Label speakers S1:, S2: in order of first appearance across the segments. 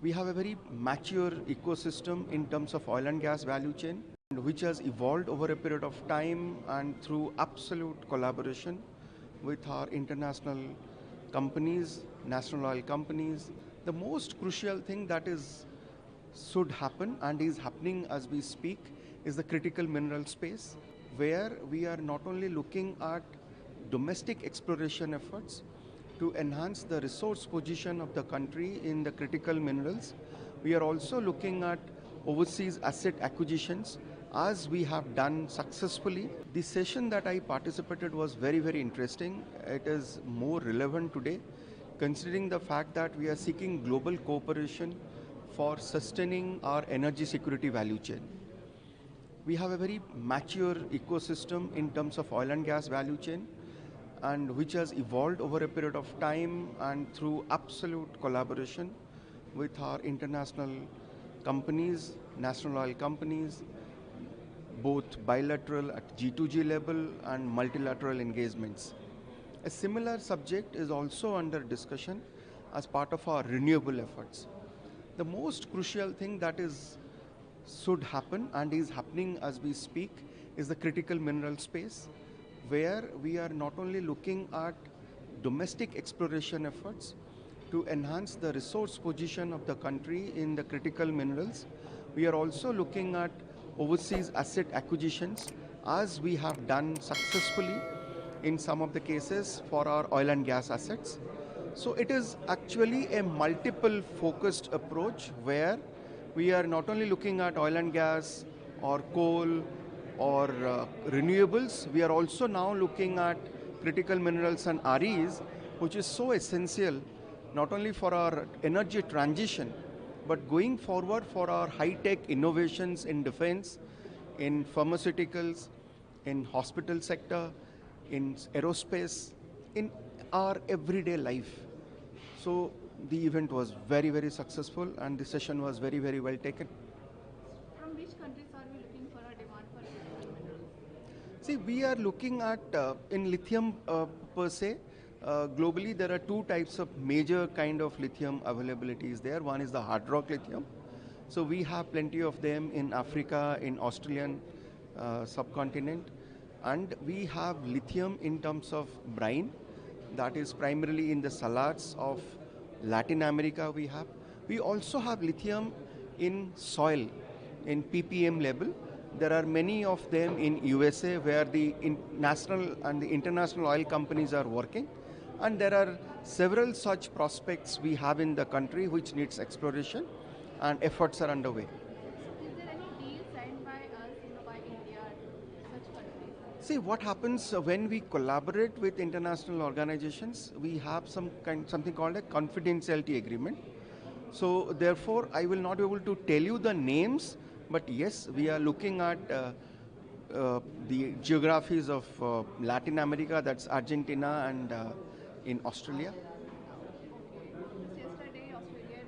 S1: We have a very mature ecosystem in terms of oil and gas value chain, which has evolved over a period of time and through absolute collaboration with our international companies, national oil companies. The most crucial thing that should happen and is happening as we speak is the critical mineral space, where we are not only looking at domestic exploration efforts to enhance the resource position of the country in the critical minerals, we are also looking at overseas asset acquisitions as we have done successfully. The session that I participated was very, very interesting. It is more relevant today considering the fact that we are seeking global cooperation for sustaining our energy security value chain. We have a very mature ecosystem in terms of oil and gas value chain, and which has evolved over a period of time and through absolute collaboration with our international companies, national oil companies, both bilateral at G2G level and multilateral engagements. A similar subject is also under discussion as part of our renewable efforts. The most crucial thing that should happen and is happening as we speak is the critical mineral space, where we are not only looking at domestic exploration efforts to enhance the resource position of the country in the critical minerals, we are also looking at overseas asset acquisitions as we have done successfully in some of the cases for our oil and gas assets. So it is actually a multiple focused approach where we are not only looking at oil and gas or coal or renewables, we are also now looking at critical minerals and REs, which is so essential not only for our energy transition, but going forward for our high-tech innovations in defense, in pharmaceuticals, in hospital sector, in aerospace, in our everyday life. So the event was very, very successful and the session was very, very well taken.
S2: From which countries are we looking for a demand for critical minerals?
S1: See, we are looking at, in lithium per se, globally there are two types of major kind of lithium availabilities there. One is the hard rock lithium. So we have plenty of them in Africa, in Australian subcontinent. And we have lithium in terms of brine, that is primarily in the salads of Latin America we have. We also have lithium in soil, in ppm level. There are many of them in USA where the national and the international oil companies are working. And there are several such prospects we have in the country which needs exploration, and efforts are underway.
S2: Is there any deal signed by us, by India, such countries?
S1: See, what happens when we collaborate with international organizations, we have something called a confidentiality agreement. So therefore, I will not be able to tell you the names, but yes, we are looking at the geographies of Latin America, that's Argentina and in Australia.
S2: Just yesterday, Australian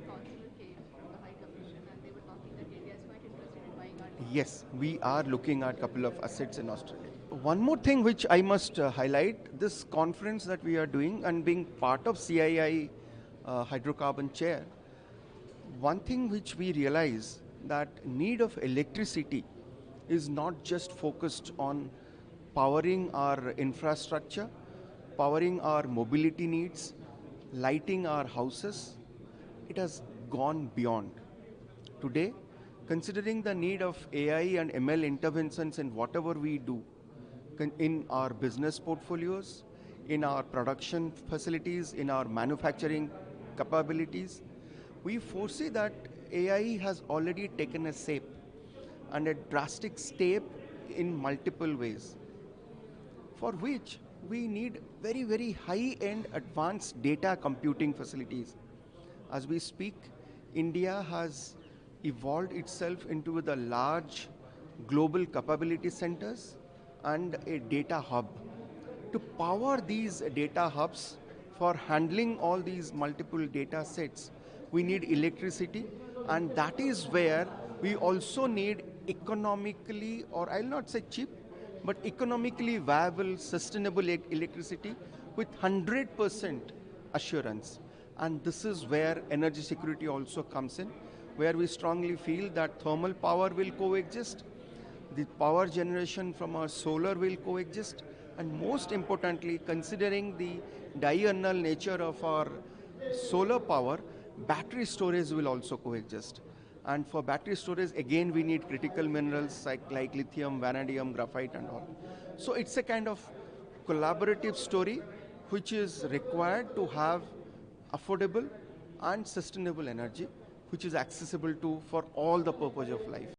S2: consul came from the High Commission and they were talking that India is quite interested in buying our technology.
S1: Yes, we are looking at a couple of assets in Australia. One more thing which I must highlight, this conference that we are doing and being part of CII hydrocarbon chair, one thing which we realize that need of electricity is not just focused on powering our infrastructure, powering our mobility needs, lighting our houses. It has gone beyond. Today, considering the need of AI and ML interventions in whatever we do, in our business portfolios, in our production facilities, in our manufacturing capabilities, we foresee that AI has already taken a shape and a drastic step in multiple ways, for which we need very, very high-end advanced data computing facilities. As we speak, India has evolved itself into the large global capability centers and a data hub. To power these data hubs for handling all these multiple data sets, we need electricity, and that is where we also need economically, or I'll not say cheap, but economically viable, sustainable electricity with 100% assurance. And this is where energy security also comes in, where we strongly feel that thermal power will coexist, the power generation from our solar will coexist, and most importantly, considering the diurnal nature of our solar power, battery storage will also coexist. And for battery storage, again, we need critical minerals like lithium, vanadium, graphite, and all. So it's a kind of collaborative story which is required to have affordable and sustainable energy, which is accessible to for all the purpose of life.